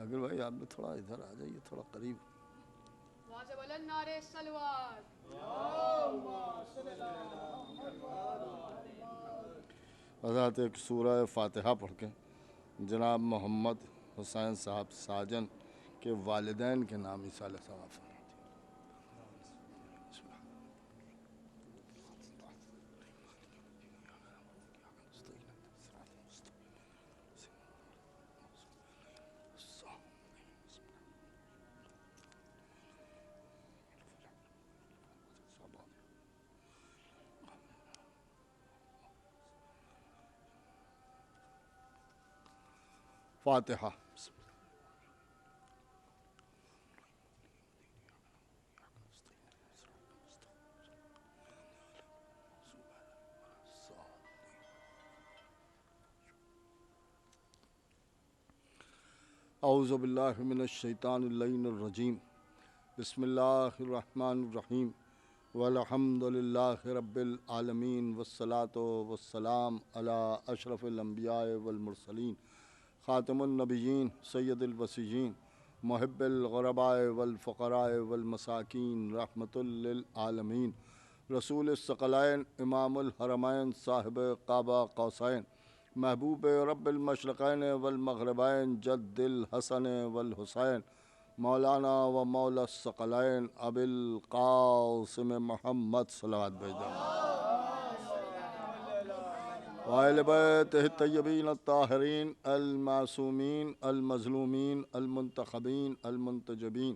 شاکر بھائی آپ بھی تھوڑا ادھر آ جائیے، تھوڑا قریب. وہاں سے بولن نعرے سلوات. حضرات ایک سورہ فاتحہ پڑھ کے جناب محمد حسین صاحب ساجن کے والدین کے نام ایصال ثواب فرما دیں. فاتحہ. اعوذ باللہ من الشیطان اللعین الرجیم. بسم اللہ الرحمن الرحیم. والحمد للہ رب العالمین والصلاة والسلام علی اشرف الانبیاء والمرسلین خاتم النبیین سید الوصیین محب الغرباء والفقراء والمساکین رحمۃ للعالمین رسول الثقلین امام الحرمین صاحب قاب قوسین محبوب رب المشرقین والمغربین جد الحسن والحسین مولانا و مولا الثقلین ابی القاسم محمد صلوات بھیجا وآل بیتہ الطیبین الطاہرین المعصومین المظلومین المنتخبین المنتجبین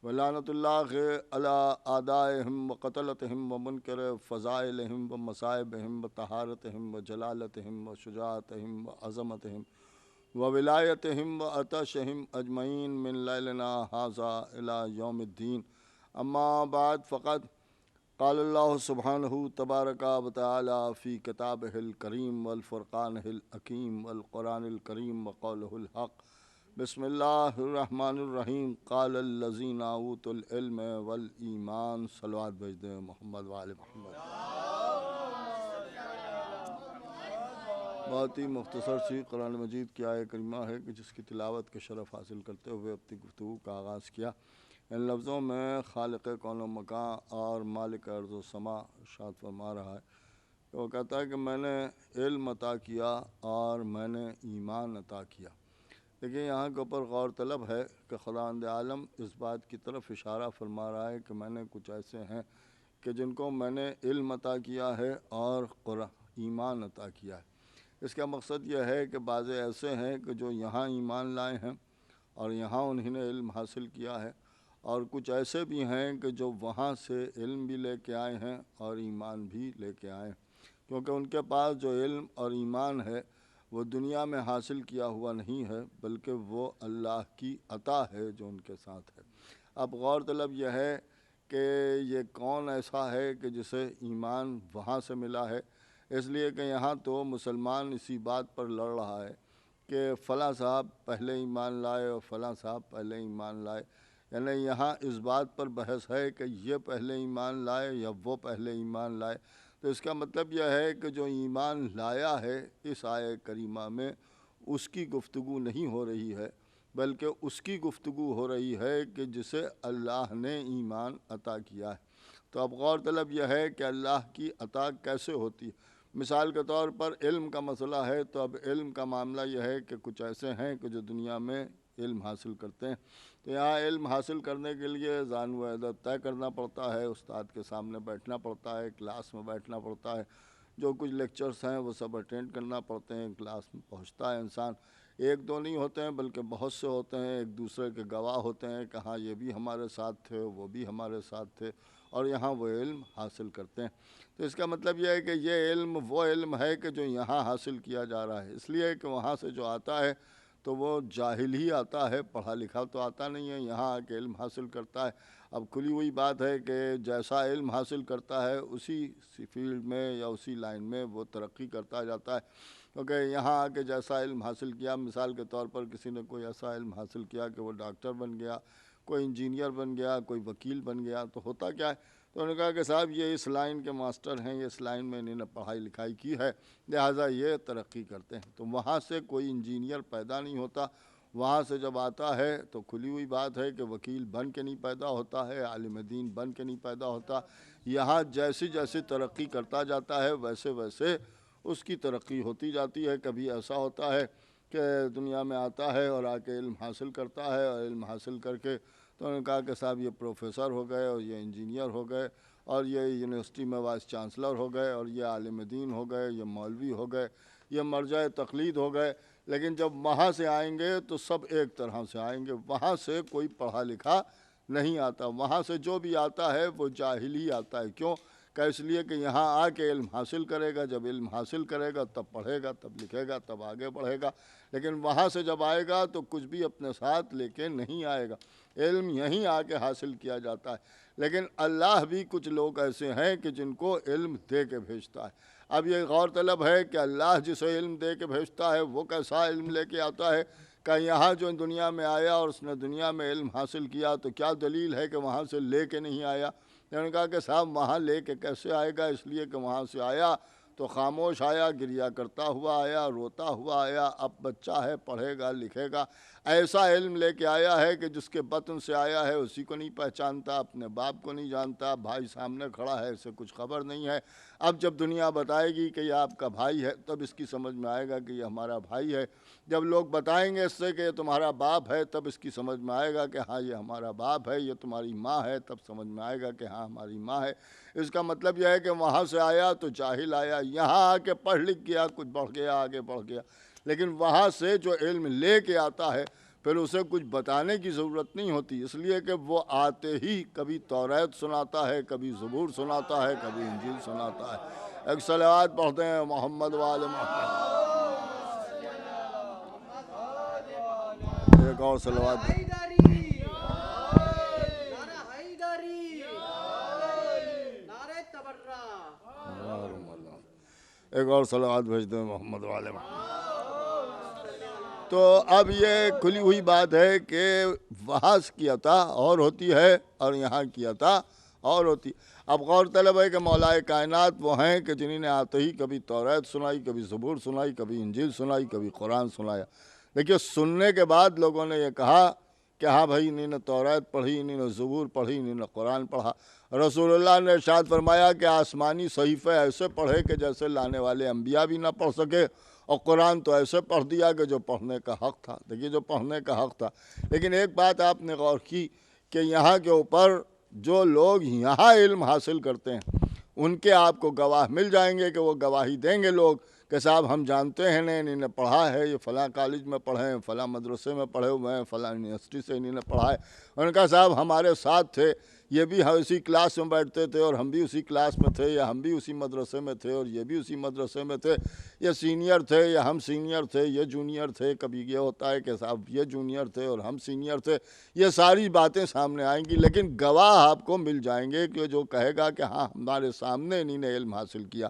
ولعنۃ اللہ علی اعدائہم وقتلتہم ومنکر فضائلہم ومصائبہم وطہارتہم وجلالتہم وشجاعتہم وعظمتہم وولایتہم وعطشہم اجمعین من لیلنا ھذا الی یوم الدین. اما بعد فقد قال اللہ سبحانہ تبارک و تعالی فی کتابہ الکریم والفرقانہ الحکیم والقرآن الکریم وقولہ الحق. بسم اللہ الرحمن الرحیم. قال الذین اوتوا العلم والایمان. صلوات بھیج دیں محمد وآل محمد. بہت ہی مختصر سی قرآن مجید کی آیہ کریمہ ہے کہ جس کی تلاوت کے شرف حاصل کرتے ہوئے اپنی گفتگو کا آغاز کیا. ان لفظوں میں خالق کون و مکان اور مالک ارض و سما ارشاد فرما رہا ہے کہ وہ کہتا ہے کہ میں نے علم عطا کیا اور میں نے ایمان عطا کیا. دیکھیے یہاں کے اوپر غور طلب ہے کہ خداوند عالم اس بات کی طرف اشارہ فرما رہا ہے کہ میں نے کچھ ایسے ہیں کہ جن کو میں نے علم عطا کیا ہے اور ایمان عطا کیا ہے. اس کا مقصد یہ ہے کہ بعض ایسے ہیں کہ جو یہاں ایمان لائے ہیں اور یہاں انہوں نے علم حاصل کیا ہے، اور کچھ ایسے بھی ہیں کہ جو وہاں سے علم بھی لے کے آئے ہیں اور ایمان بھی لے کے آئے ہیں، کیونکہ ان کے پاس جو علم اور ایمان ہے وہ دنیا میں حاصل کیا ہوا نہیں ہے، بلکہ وہ اللہ کی عطا ہے جو ان کے ساتھ ہے. اب غور طلب یہ ہے کہ یہ کون ایسا ہے کہ جسے ایمان وہاں سے ملا ہے. اس لیے کہ یہاں تو مسلمان اسی بات پر لڑ رہا ہے کہ فلاں صاحب پہلے ایمان لائے اور فلاں صاحب پہلے ایمان لائے، یعنی یہاں اس بات پر بحث ہے کہ یہ پہلے ایمان لائے یا وہ پہلے ایمان لائے. تو اس کا مطلب یہ ہے کہ جو ایمان لایا ہے اس آیہ کریمہ میں اس کی گفتگو نہیں ہو رہی ہے، بلکہ اس کی گفتگو ہو رہی ہے کہ جسے اللہ نے ایمان عطا کیا ہے. تو اب غور طلب یہ ہے کہ اللہ کی عطا کیسے ہوتی ہے. مثال کے طور پر علم کا مسئلہ ہے تو اب علم کا معاملہ یہ ہے کہ کچھ ایسے ہیں کہ جو دنیا میں علم حاصل کرتے ہیں. تو یہاں علم حاصل کرنے کے لیے ذان و ادب طے کرنا پڑتا ہے، استاد کے سامنے بیٹھنا پڑتا ہے، کلاس میں بیٹھنا پڑتا ہے، جو کچھ لیکچرز ہیں وہ سب اٹینڈ کرنا پڑتے ہیں. کلاس میں پہنچتا ہے انسان، ایک دو نہیں ہوتے ہیں بلکہ بہت سے ہوتے ہیں، ایک دوسرے کے گواہ ہوتے ہیں کہ ہاں یہ بھی ہمارے ساتھ تھے، وہ بھی ہمارے ساتھ تھے، اور یہاں وہ علم حاصل کرتے ہیں. تو اس کا مطلب یہ ہے کہ یہ علم وہ علم ہے کہ جو یہاں حاصل کیا جا رہا ہے، اس لیے کہ وہاں سے جو آتا ہے تو وہ جاہل ہی آتا ہے، پڑھا لکھا تو آتا نہیں ہے، یہاں آ کے علم حاصل کرتا ہے. اب کھلی ہوئی بات ہے کہ جیسا علم حاصل کرتا ہے اسی فیلڈ میں یا اسی لائن میں وہ ترقی کرتا جاتا ہے. کیونکہ یہاں آ کے جیسا علم حاصل کیا، مثال کے طور پر کسی نے کوئی ایسا علم حاصل کیا کہ وہ ڈاکٹر بن گیا، کوئی انجینئر بن گیا، کوئی وکیل بن گیا، تو ہوتا کیا ہے، تو انہوں نے کہا کہ صاحب یہ اس لائن کے ماسٹر ہیں، یہ اس لائن میں انہوں نے پڑھائی لکھائی کی ہے، لہٰذا یہ ترقی کرتے ہیں. تو وہاں سے کوئی انجینئر پیدا نہیں ہوتا، وہاں سے جب آتا ہے تو کھلی ہوئی بات ہے کہ وکیل بن کے نہیں پیدا ہوتا ہے، عالم دین بن کے نہیں پیدا ہوتا. یہاں جیسی جیسی ترقی کرتا جاتا ہے ویسے ویسے اس کی ترقی ہوتی جاتی ہے. کبھی ایسا ہوتا ہے کہ دنیا میں آتا ہے اور آ کے علم حاصل کرتا ہے، اور علم حاصل کر کے تو انہوں نے کہا کہ صاحب یہ پروفیسر ہو گئے اور یہ انجینئر ہو گئے اور یہ یونیورسٹی میں وائس چانسلر ہو گئے اور یہ عالم دین ہو گئے، یہ مولوی ہو گئے، یہ مرجع تقلید ہو گئے. لیکن جب وہاں سے آئیں گے تو سب ایک طرح سے آئیں گے. وہاں سے کوئی پڑھا لکھا نہیں آتا، وہاں سے جو بھی آتا ہے وہ جاہل ہی آتا ہے. کیوں کہ اس لیے کہ یہاں آ کے علم حاصل کرے گا، جب علم حاصل کرے گا تب پڑھے گا، تب لکھے گا، تب آگے بڑھے گا. لیکن وہاں سے جب آئے گا تو کچھ بھی اپنے ساتھ لے کے نہیں آئے گا. علم یہیں آ کے حاصل کیا جاتا ہے. لیکن اللہ بھی کچھ لوگ ایسے ہیں کہ جن کو علم دے کے بھیجتا ہے. اب یہ غور طلب ہے کہ اللہ جسے علم دے کے بھیجتا ہے وہ کیسا علم لے کے آتا ہے. کہ یہاں جو دنیا میں آیا اور اس نے دنیا میں علم حاصل کیا تو کیا دلیل ہے کہ وہاں سے لے کے نہیں آیا؟ انہوں نے کہا کہ صاحب وہاں لے کے کیسے آئے گا؟ اس لیے کہ وہاں سے آیا تو خاموش آیا، گریہ کرتا ہوا آیا، روتا ہوا آیا. اب بچہ ہے، پڑھے گا، لکھے گا. ایسا علم لے کے آیا ہے کہ جس کے بطن سے آیا ہے اسی کو نہیں پہچانتا، اپنے باپ کو نہیں جانتا، بھائی سامنے کھڑا ہے اسے کچھ خبر نہیں ہے. اب جب دنیا بتائے گی کہ یہ آپ کا بھائی ہے تب اس کی سمجھ میں آئے گا کہ یہ ہمارا بھائی ہے. جب لوگ بتائیں گے اس سے کہ یہ تمہارا باپ ہے تب اس کی سمجھ میں آئے گا کہ ہاں یہ ہمارا باپ ہے. یہ تمہاری ماں ہے تب سمجھ میں آئے گا کہ ہاں ہماری ماں ہے. اس کا مطلب یہ ہے کہ وہاں سے آیا تو جاہل آیا، یہاں آ کے پڑھ لکھ گیا، کچھ بڑھ گیا، آگے بڑھ گیا. لیکن وہاں سے جو علم لے کے آتا ہے پھر اسے کچھ بتانے کی ضرورت نہیں ہوتی، اس لیے کہ وہ آتے ہی کبھی توریت سناتا ہے، کبھی زبور سناتا ہے، کبھی انجیل سناتا ہے. ایک صلوات پڑھتے ہیں محمد وآل محمد. ایک اور صلوات ایک اور صلوات بھیجتے ہیں محمد وآل محمد. تو اب یہ کھلی ہوئی بات ہے کہ وہاں کی عطا اور ہوتی ہے اور یہاں کی عطا اور ہوتی. اب غور طلب ہے کہ مولا کائنات وہ ہیں کہ جنہوں نے آتے ہی کبھی توریت سنائی، کبھی زبور سنائی، کبھی انجیل سنائی، کبھی قرآن سنایا. دیکھیے سننے کے بعد لوگوں نے یہ کہا کہ ہاں بھائی انہوں نے توریت پڑھی، انہوں نے زبور پڑھی، انہوں نے قرآن پڑھا. رسول اللہ نے ارشاد فرمایا کہ آسمانی صحیفے ایسے پڑھے کہ جیسے لانے والے انبیاء بھی نہ پڑھ سکے، اور قرآن تو ایسے پڑھ دیا کہ جو پڑھنے کا حق تھا. دیکھیے جو پڑھنے کا حق تھا. لیکن ایک بات آپ نے غور کی کہ یہاں کے اوپر جو لوگ یہاں علم حاصل کرتے ہیں ان کے آپ کو گواہ مل جائیں گے کہ وہ گواہی دیں گے لوگ کہ صاحب ہم جانتے ہیں انہوں نے پڑھا ہے، یہ فلاں کالج میں پڑھے ہیں، فلاں مدرسے میں پڑھے ہوئے ہیں، فلاں یونیورسٹی سے انہوں نے پڑھا ہے. ان کا صاحب ہمارے ساتھ تھے، یہ بھی اسی کلاس میں بیٹھتے تھے اور ہم بھی اسی کلاس میں تھے، یا ہم بھی اسی مدرسے میں تھے اور یہ بھی اسی مدرسے میں تھے. یہ سینئر تھے یا ہم سینئر تھے، یہ جونیئر تھے. کبھی یہ ہوتا ہے کہ صاحب یہ جونیئر تھے اور ہم سینئر تھے. یہ ساری باتیں سامنے آئیں گی، لیکن گواہ آپ کو مل جائیں گے کہ جو کہے گا کہ ہاں ہمارے سامنے انہوں نے علم حاصل کیا.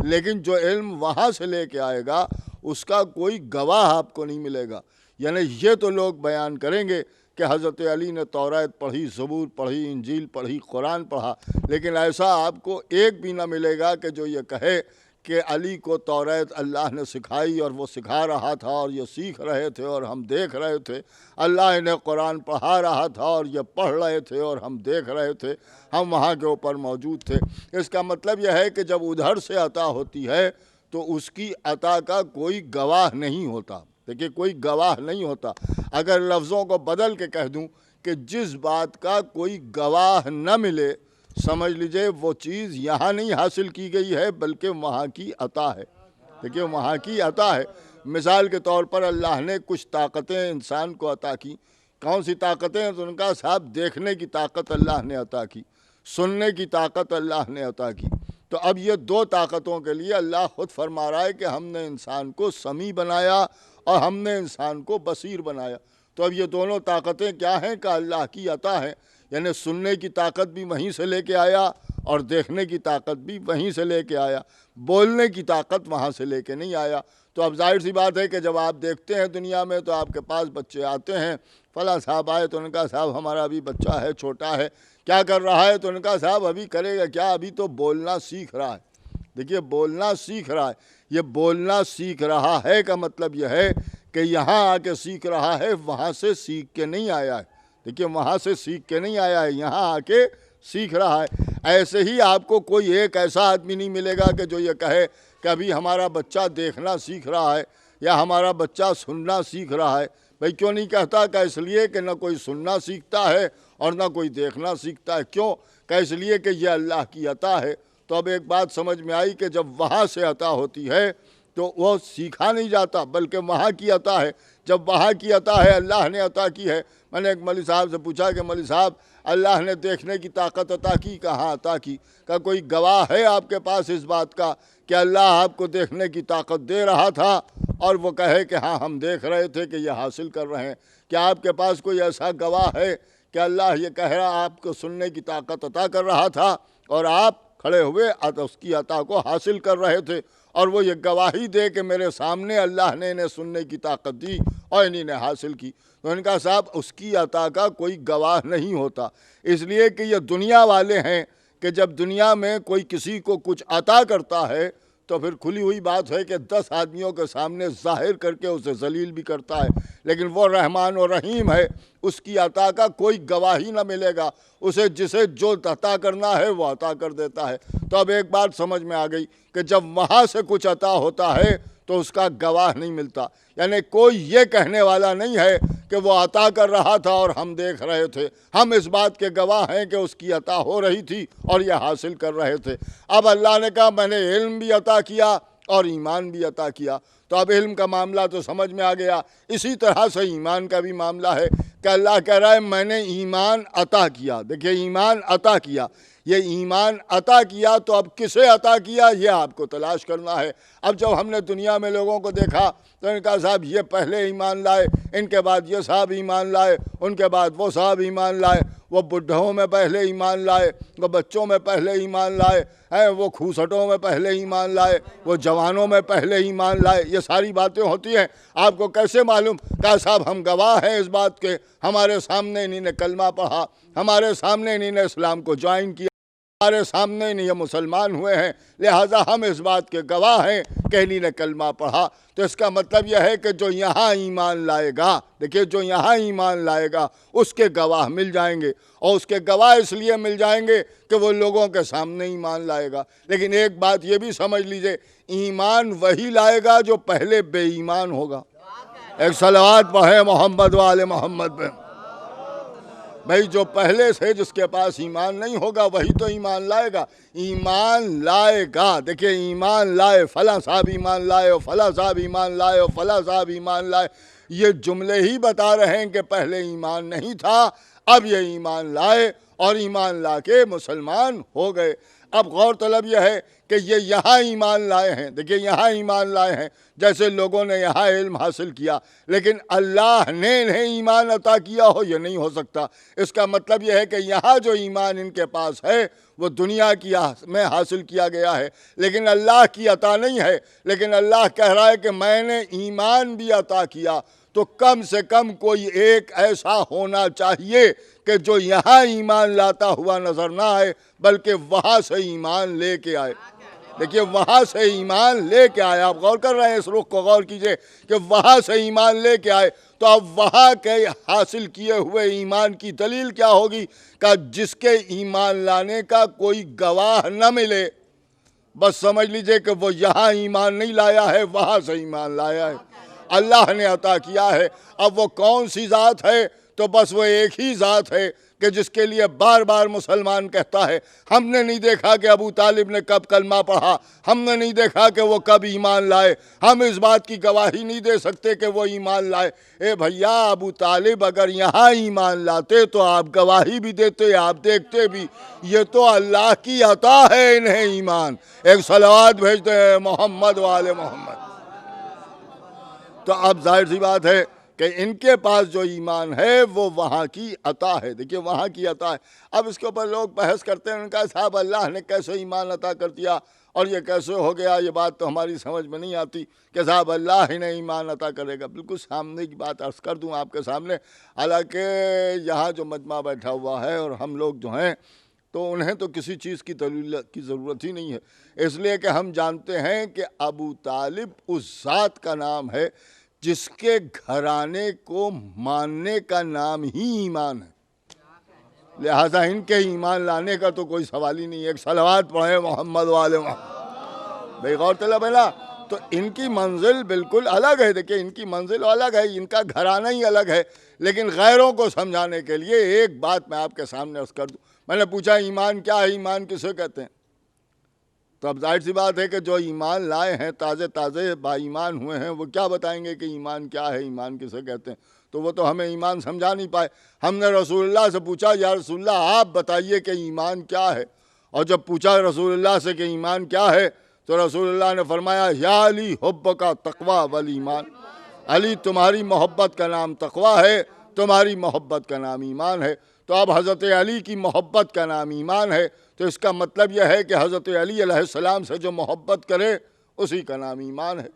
لیکن جو علم وہاں سے لے کے آئے گا اس کا کوئی گواہ آپ کو نہیں ملے گا. یعنی یہ تو لوگ بیان کریں گے کہ حضرت علی نے توریت پڑھی، زبور پڑھی، انجیل پڑھی، قرآن پڑھا، لیکن ایسا آپ کو ایک بھی نہ ملے گا کہ جو یہ کہے کہ علی کو توریت اللہ نے سکھائی اور وہ سکھا رہا تھا اور یہ سیکھ رہے تھے اور ہم دیکھ رہے تھے. اللہ انہیں قرآن پڑھا رہا تھا اور یہ پڑھ رہے تھے اور ہم دیکھ رہے تھے، ہم وہاں کے اوپر موجود تھے. اس کا مطلب یہ ہے کہ جب ادھر سے عطا ہوتی ہے تو اس کی عطا کا کوئی گواہ نہیں ہوتا. دیکھیے کوئی گواہ نہیں ہوتا. اگر لفظوں کو بدل کے کہہ دوں کہ جس بات کا کوئی گواہ نہ ملے، سمجھ لیجئے وہ چیز یہاں نہیں حاصل کی گئی ہے بلکہ وہاں کی عطا ہے. دیکھیے وہاں کی عطا ہے. مثال کے طور پر اللہ نے کچھ طاقتیں انسان کو عطا کی. کون سی طاقتیں ہیں؟ تو ان کا صاحب دیکھنے کی طاقت اللہ نے عطا کی، سننے کی طاقت اللہ نے عطا کی. تو اب یہ دو طاقتوں کے لیے اللہ خود فرما رہا ہے کہ ہم نے انسان کو سمیع بنایا اور ہم نے انسان کو بصیر بنایا. تو اب یہ دونوں طاقتیں کیا ہیں کہ اللہ کی عطا ہیں. یعنی سننے کی طاقت بھی وہیں سے لے کے آیا اور دیکھنے کی طاقت بھی وہیں سے لے کے آیا. بولنے کی طاقت وہاں سے لے کے نہیں آیا. تو اب ظاہر سی بات ہے کہ جب آپ دیکھتے ہیں دنیا میں تو آپ کے پاس بچے آتے ہیں، فلاں صاحب آئے تو ان کا صاحب ہمارا ابھی بچہ ہے، چھوٹا ہے، کیا کر رہا ہے؟ تو ان کا صاحب ابھی کرے گا کیا؟ ابھی تو بولنا سیکھ رہا ہے. دیکھیے بولنا سیکھ رہا ہے. یہ بولنا سیکھ رہا ہے کا مطلب یہ ہے کہ یہاں آ کے سیکھ رہا ہے، وہاں سے سیکھ کے نہیں آیا ہے. دیکھیے وہاں سے سیکھ کے نہیں آیا ہے، یہاں آ کے سیکھ رہا ہے. ایسے ہی آپ کو کوئی ایک ایسا آدمی نہیں ملے گا کہ جو یہ کہے کہ ابھی ہمارا بچہ دیکھنا سیکھ رہا ہے یا ہمارا بچہ سننا سیکھ رہا ہے. بھئی کیوں نہیں کہتا؟ کہ اس لیے کہ نہ کوئی سننا سیکھتا ہے اور نہ کوئی دیکھنا سیکھتا ہے. کیوں؟ کہ اس لیے کہ یہ اللہ کی عطا ہے. تو اب ایک بات سمجھ میں آئی کہ جب وہاں سے عطا ہوتی ہے تو وہ سیکھا نہیں جاتا بلکہ وہاں کی عطا ہے. جب وہاں کی عطا ہے، اللہ نے عطا کی ہے. میں نے ایک مولوی صاحب سے پوچھا کہ مولوی صاحب اللہ نے دیکھنے کی طاقت عطا کی، کہاں عطا کی؟ کہ کوئی گواہ ہے آپ کے پاس اس بات کا کہ اللہ آپ کو دیکھنے کی طاقت دے رہا تھا اور وہ کہے کہ ہاں ہم دیکھ رہے تھے کہ یہ حاصل کر رہے ہیں؟ کیا آپ کے پاس کوئی ایسا گواہ ہے کہ اللہ یہ کہہ رہا آپ کو سننے کی طاقت عطا کر رہا تھا اور آپ کھڑے ہوئے اس کی عطا کو حاصل کر رہے تھے، اور وہ یہ گواہی دے کہ میرے سامنے اللہ نے انہیں سننے کی طاقت دی اور انہیں نے حاصل کی؟ تو ان کا صاحب اس کی عطا کا کوئی گواہ نہیں ہوتا، اس لیے کہ یہ دنیا والے ہیں کہ جب دنیا میں کوئی کسی کو کچھ عطا کرتا ہے تو پھر کھلی ہوئی بات ہے کہ 10 آدمیوں کے سامنے ظاہر کر کے اسے ذلیل بھی کرتا ہے. لیکن وہ رحمان و رحیم ہے، اس کی عطا کا کوئی گواہی نہ ملے گا، اسے جسے جو عطا کرنا ہے وہ عطا کر دیتا ہے. تو اب ایک بات سمجھ میں آ گئی کہ جب وہاں سے کچھ عطا ہوتا ہے تو اس کا گواہ نہیں ملتا. یعنی کوئی یہ کہنے والا نہیں ہے کہ وہ عطا کر رہا تھا اور ہم دیکھ رہے تھے، ہم اس بات کے گواہ ہیں کہ اس کی عطا ہو رہی تھی اور یہ حاصل کر رہے تھے. اب اللہ نے کہا میں نے علم بھی عطا کیا اور ایمان بھی عطا کیا. تو اب علم کا معاملہ تو سمجھ میں آ گیا، اسی طرح سے ایمان کا بھی معاملہ ہے کہ اللہ کہہ رہا ہے میں نے ایمان عطا کیا. دیکھیے ایمان عطا کیا، یہ ایمان عطا کیا تو اب کسے عطا کیا یہ آپ کو تلاش کرنا ہے. اب جب ہم نے دنیا میں لوگوں کو دیکھا تو ان کا صاحب یہ پہلے ایمان لائے، ان کے بعد یہ صاحب ایمان لائے، ان کے بعد وہ صاحب ایمان لائے، وہ بڈھوں میں پہلے ایمان لائے، وہ بچوں میں پہلے ایمان لائے، وہ کھوسٹوں میں پہلے ایمان لائے، وہ جوانوں میں پہلے ایمان لائے. یہ ساری باتیں ہوتی ہیں. آپ کو کیسے معلوم؟ کہا صاحب ہم گواہ ہیں اس بات کے، ہمارے سامنے انہیں نے کلمہ پڑھا، ہمارے سامنے انہیں نے اسلام کو جوائن کیا، ہمارے سامنے نہیں یہ مسلمان ہوئے ہیں، لہٰذا ہم اس بات کے گواہ ہیں کہ انہیں نے کلمہ پڑھا. تو اس کا مطلب یہ ہے کہ جو یہاں ایمان لائے گا، دیکھیے جو یہاں ایمان لائے گا اس کے گواہ مل جائیں گے، اور اس کے گواہ اس لیے مل جائیں گے کہ وہ لوگوں کے سامنے ایمان لائے گا. لیکن ایک بات یہ بھی سمجھ لیجئے، ایمان وہی لائے گا جو پہلے بے ایمان ہوگا. ایک صلوات پڑھے محمد وآل محمد پہ. بھئی جو پہلے سے جس کے پاس ایمان نہیں ہوگا وہی تو ایمان لائے گا. ایمان لائے گا، دیکھیں ایمان لائے، فلاں صاحب ایمان لائے اور فلاں صاحب ایمان لائے اور فلاں صاحب ایمان لائے، یہ جملے ہی بتا رہے ہیں کہ پہلے ایمان نہیں تھا، اب یہ ایمان لائے اور ایمان لا کے مسلمان ہو گئے. اب غور طلب یہ ہے کہ یہ یہاں ایمان لائے ہیں، دیکھیں یہاں ایمان لائے ہیں، جیسے لوگوں نے یہاں علم حاصل کیا، لیکن اللہ نے انہیں ایمان عطا کیا ہو یہ نہیں ہو سکتا. اس کا مطلب یہ ہے کہ یہاں جو ایمان ان کے پاس ہے وہ دنیا کی میں حاصل کیا گیا ہے، لیکن اللہ کی عطا نہیں ہے. لیکن اللہ کہہ رہا ہے کہ میں نے ایمان بھی عطا کیا، تو کم سے کم کوئی ایک ایسا ہونا چاہیے کہ جو یہاں ایمان لاتا ہوا نظر نہ آئے بلکہ وہاں سے ایمان لے کے آئے. دیکھیے وہاں سے ایمان لے کے آئے. آپ غور کر رہے ہیں، اس رخ کو غور کیجئے کہ وہاں سے ایمان لے کے آئے. تو اب وہاں کے حاصل کیے ہوئے ایمان کی دلیل کیا ہوگی؟ کہ جس کے ایمان لانے کا کوئی گواہ نہ ملے، بس سمجھ لیجئے کہ وہ یہاں ایمان نہیں لایا ہے، وہاں سے ایمان لایا ہے، اللہ نے عطا کیا ہے. اب وہ کون سی ذات ہے؟ تو بس وہ ایک ہی ذات ہے کہ جس کے لیے بار بار مسلمان کہتا ہے ہم نے نہیں دیکھا کہ ابو طالب نے کب کلمہ پڑھا، ہم نے نہیں دیکھا کہ وہ کب ایمان لائے، ہم اس بات کی گواہی نہیں دے سکتے کہ وہ ایمان لائے. اے بھیا ابو طالب اگر یہاں ایمان لاتے تو آپ گواہی بھی دیتے، آپ دیکھتے بھی. یہ تو اللہ کی عطا ہے انہیں ایمان. ایک صلوات بھیجتے ہیں محمد وآل محمد. تو اب ظاہر سی بات ہے کہ ان کے پاس جو ایمان ہے وہ وہاں کی عطا ہے. دیکھیے وہاں کی عطا ہے. اب اس کے اوپر لوگ بحث کرتے ہیں، ان کا صاحب اللہ نے کیسے ایمان عطا کر دیا اور یہ کیسے ہو گیا؟ یہ بات تو ہماری سمجھ میں نہیں آتی کہ صاحب اللہ ہی نے ایمان عطا کرے گا. بالکل سامنے کی بات عرض کر دوں آپ کے سامنے، حالانکہ یہاں جو مجمع بیٹھا ہوا ہے اور ہم لوگ جو ہیں تو انہیں تو کسی چیز کی دلیل کی ضرورت ہی نہیں ہے، اس لیے کہ ہم جانتے ہیں کہ ابو طالب اس ذات کا نام ہے جس کے گھرانے کو ماننے کا نام ہی ایمان ہے، لہذا ان کے ایمان لانے کا تو کوئی سوال ہی نہیں ہے۔ ایک صلوات پڑھیں محمد والے محمد، بھئی غور طلب ہے نا۔ تو ان کی منزل بالکل الگ ہے، دیکھیں ان کی منزل الگ ہے، ان کا گھرانہ ہی الگ ہے، لیکن غیروں کو سمجھانے کے لیے ایک بات میں آپ کے سامنے عرض کر دوں۔ میں نے پوچھا ایمان کیا ہے، ایمان کسے کہتے ہیں؟ تو اب ظاہر سی بات ہے کہ جو ایمان لائے ہیں، تازے تازے با ایمان ہوئے ہیں، وہ کیا بتائیں گے کہ ایمان کیا ہے، ایمان کسے کہتے ہیں؟ تو وہ تو ہمیں ایمان سمجھا نہیں پائے۔ ہم نے رسول اللہ سے پوچھا یا رسول اللہ آپ بتائیے کہ ایمان کیا ہے، اور جب پوچھا رسول اللہ سے کہ ایمان کیا ہے تو رسول اللہ نے فرمایا یا علی حب کا تقویٰ والایمان، علی تمہاری محبت کا نام تقویٰ ہے، تمہاری محبت کا نام ایمان ہے۔ تو اب حضرت علی کی محبت کا نام ایمان ہے، تو اس کا مطلب یہ ہے کہ حضرت علی علیہ السلام سے جو محبت کرے اسی کا نام ایمان ہے،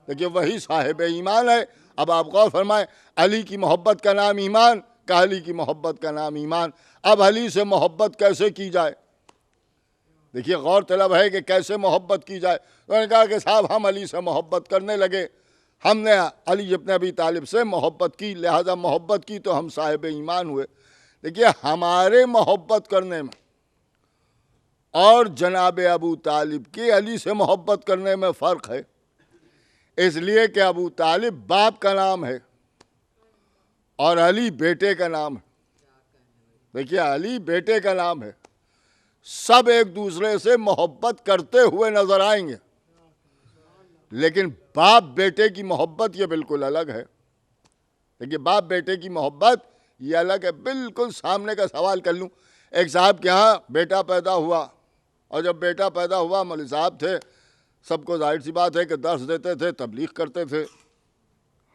دیکھیے وہی صاحب ایمان ہے۔ اب آپ غور فرمائیں، علی کی محبت کا نام ایمان، کہ علی کی محبت کا نام ایمان۔ اب علی سے محبت کیسے کی جائے؟ دیکھیے غور طلب ہے کہ کیسے محبت کی جائے۔ انہوں نے کہا کہ صاحب ہم علی سے محبت کرنے لگے، ہم نے علی ابن ابی طالب سے محبت کی، لہذا محبت کی تو ہم صاحب ایمان ہوئے۔ دیکھیے ہمارے محبت کرنے میں اور جناب ابو طالب کی علی سے محبت کرنے میں فرق ہے، اس لیے کہ ابو طالب باپ کا نام ہے اور علی بیٹے کا نام ہے۔ دیکھیے علی بیٹے کا نام ہے، سب ایک دوسرے سے محبت کرتے ہوئے نظر آئیں گے، لیکن باپ بیٹے کی محبت یہ بالکل الگ ہے۔ دیکھیے باپ بیٹے کی محبت یہ الگ ہے۔ بالکل سامنے کا سوال کر لوں، ایک صاحب کے ہاں بیٹا پیدا ہوا، اور جب بیٹا پیدا ہوا مولوی صاحب تھے، سب کو ظاہر سی بات ہے کہ درس دیتے تھے، تبلیغ کرتے تھے،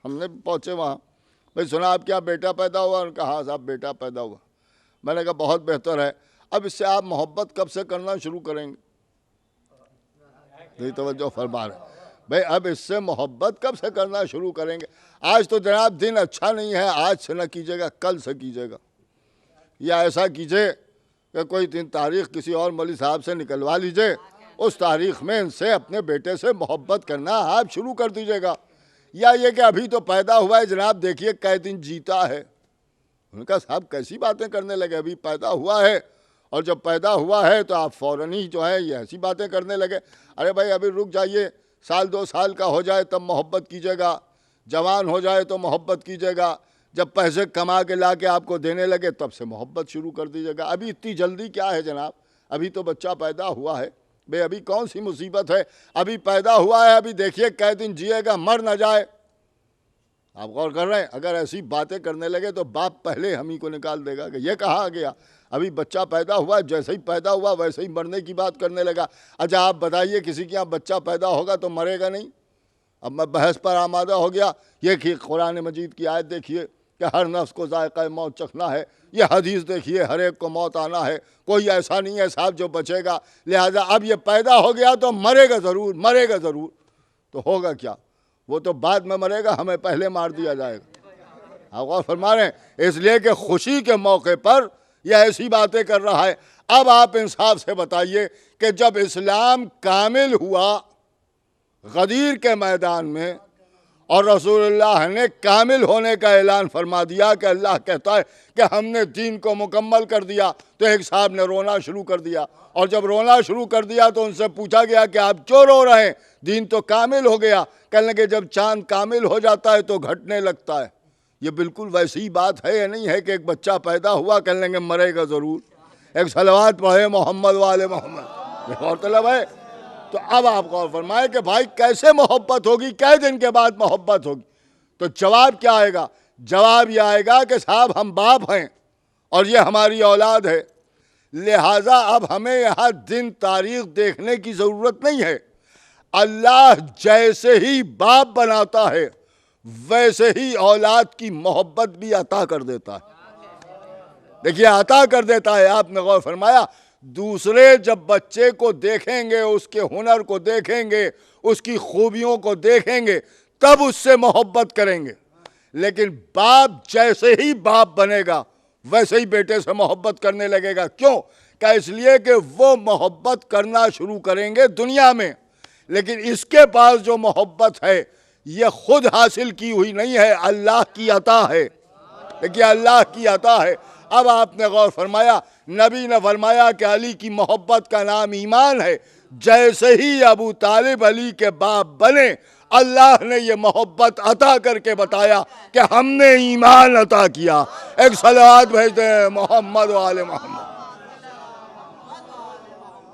ہم نے پہنچے وہاں، بھئی سنا آپ کیا بیٹا پیدا ہوا؟ انہوں نے کہا ہاں صاحب بیٹا پیدا ہوا۔ میں نے کہا بہت بہتر ہے، اب اس سے آپ محبت کب سے کرنا شروع کریں گے؟ یہی توجہ فرما رہے ہیں بھئی، اب اس سے محبت کب سے کرنا شروع کریں گے؟ آج تو جناب دن اچھا نہیں ہے، آج سے نہ کیجیے گا، کل سے کیجیے گا، یا ایسا کیجیے کہ کوئی دن تاریخ کسی اور مولوی صاحب سے نکلوا لیجیے، اس تاریخ میں ان سے اپنے بیٹے سے محبت کرنا آپ شروع کر دیجیے گا۔ یا یہ کہ ابھی تو پیدا ہوا ہے جناب دیکھیے کئی دن جیتا ہے۔ انہوں نے کہا صاحب کیسی باتیں کرنے لگے، ابھی پیدا ہوا ہے، اور جب پیدا ہوا ہے تو آپ فوراً ہی جو ہے یہ ایسی باتیں کرنے لگے۔ ارے بھائی ابھی رک جائیے، سال دو سال کا ہو جائے تب محبت کیجیے گا، جوان ہو جائے تو محبت کیجیے گا، جب پیسے کما کے لا کے آپ کو دینے لگے تب سے محبت شروع کر دیجیے گا۔ ابھی اتنی جلدی کیا ہے جناب، ابھی تو بچہ پیدا ہوا ہے، بھئی ابھی کون سی مصیبت ہے، ابھی پیدا ہوا ہے، ابھی دیکھیے کئی دن جیے گا، مر نہ جائے۔ آپ غور کر رہے ہیں، اگر ایسی باتیں کرنے لگے تو باپ پہلے ہم ہی کو نکال دے گا کہ یہ کہا گیا، ابھی بچہ پیدا ہوا، جیسے ہی پیدا ہوا ویسے ہی مرنے کی بات کرنے لگا۔ اچھا آپ بتائیے کسی کے یہاں بچہ پیدا ہوگا تو مرے گا نہیں؟ اب میں بحث پر آمادہ ہو گیا، یہ کہ قرآن مجید کی آیت دیکھیے کہ ہر نفس کو ذائقہ موت چکھنا ہے، یہ حدیث دیکھیے ہر ایک کو موت آنا ہے، کوئی ایسا نہیں ہے صاحب جو بچے گا، لہٰذا اب یہ پیدا ہو گیا تو مرے گا ضرور، مرے گا ضرور۔ تو ہوگا کیا؟ وہ تو بعد میں مرے گا، ہمیں پہلے مار دیا جائے گا۔ آپ غور فرما رہے ہیں، اس لیے کہ خوشی کے موقع پر یہ ایسی باتیں کر رہا ہے۔ اب آپ انصاف سے بتائیے کہ جب اسلام کامل ہوا غدیر کے میدان میں اور رسول اللہ نے کامل ہونے کا اعلان فرما دیا کہ اللہ کہتا ہے کہ ہم نے دین کو مکمل کر دیا، تو ایک صاحب نے رونا شروع کر دیا، اور جب رونا شروع کر دیا تو ان سے پوچھا گیا کہ آپ کیوں رو رہے ہیں، دین تو کامل ہو گیا۔ کہنے لگے جب چاند کامل ہو جاتا ہے تو گھٹنے لگتا ہے۔ یہ بالکل ویسی ہی بات ہے یا نہیں ہے کہ ایک بچہ پیدا ہوا کہنے لگے مرے گا ضرور؟ ایک صلوات پڑھے محمد والے محمد، غور طلب ہے۔ تو اب آپ غور فرمائے کہ بھائی کیسے محبت ہوگی، کئی دن کے بعد محبت ہوگی؟ تو جواب کیا آئے گا؟ جواب یہ آئے گا کہ صاحب ہم باپ ہیں اور یہ ہماری اولاد ہے، لہٰذا اب ہمیں یہاں دن تاریخ دیکھنے کی ضرورت نہیں ہے۔ اللہ جیسے ہی باپ بناتا ہے ویسے ہی اولاد کی محبت بھی عطا کر دیتا ہے۔ دیکھیے عطا کر دیتا ہے، آپ نے غور فرمایا؟ دوسرے جب بچے کو دیکھیں گے، اس کے ہنر کو دیکھیں گے، اس کی خوبیوں کو دیکھیں گے، تب اس سے محبت کریں گے، لیکن باپ جیسے ہی باپ بنے گا ویسے ہی بیٹے سے محبت کرنے لگے گا۔ کیوں؟ کہ اس لیے کہ وہ محبت کرنا شروع کریں گے دنیا میں، لیکن اس کے پاس جو محبت ہے یہ خود حاصل کی ہوئی نہیں ہے، اللہ کی عطا ہے۔ دیکھیے اللہ کی عطا ہے۔ اب آپ نے غور فرمایا، نبی نے فرمایا کہ علی کی محبت کا نام ایمان ہے۔ جیسے ہی ابو طالب علی کے باپ بنے، اللہ نے یہ محبت عطا کر کے بتایا کہ ہم نے ایمان عطا کیا۔ ایک صلوات بھیجتے ہیں محمد و آل محمد،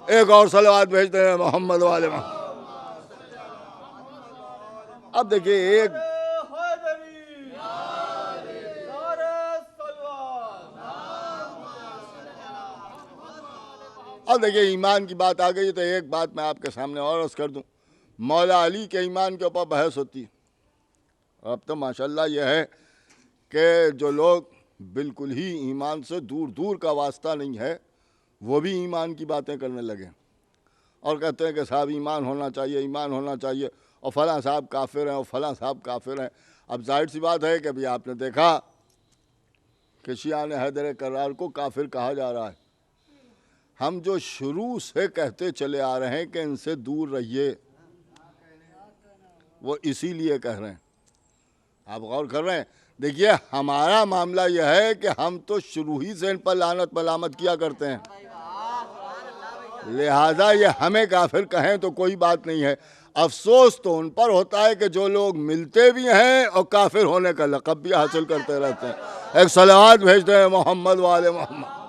ایک اور صلوات بھیجتے ہیں محمد و آل محمد۔ اب دیکھیے ایک ایمان کی بات آ گئی تو ایک بات میں آپ کے سامنے اور عرض کر دوں، مولا علی کے ایمان کے اوپر بحث ہوتی ہے۔ اب تو ماشاءاللہ یہ ہے کہ جو لوگ بالکل ہی ایمان سے دور دور کا واسطہ نہیں ہے وہ بھی ایمان کی باتیں کرنے لگے اور کہتے ہیں کہ صاحب ایمان ہونا چاہیے، ایمان ہونا چاہیے، اور فلاں صاحب کافر ہیں اور فلاں صاحب کافر ہیں۔ اب ظاہر سی بات ہے کہ ابھی آپ نے دیکھا کہ شیعہ نے حیدر کرار کو کافر کہا جا رہا ہے۔ ہم جو شروع سے کہتے چلے آ رہے ہیں کہ ان سے دور رہیے، وہ اسی لیے کہہ رہے ہیں۔ آپ غور کر رہے ہیں؟ دیکھیے ہمارا معاملہ یہ ہے کہ ہم تو شروع ہی سے ان پر لعنت ملامت کیا کرتے ہیں، لہذا یہ ہمیں کافر کہیں تو کوئی بات نہیں ہے۔ افسوس تو ان پر ہوتا ہے کہ جو لوگ ملتے بھی ہیں اور کافر ہونے کا لقب بھی حاصل کرتے رہتے ہیں۔ ایک صلوات بھیجتے ہیں محمد و آل محمد۔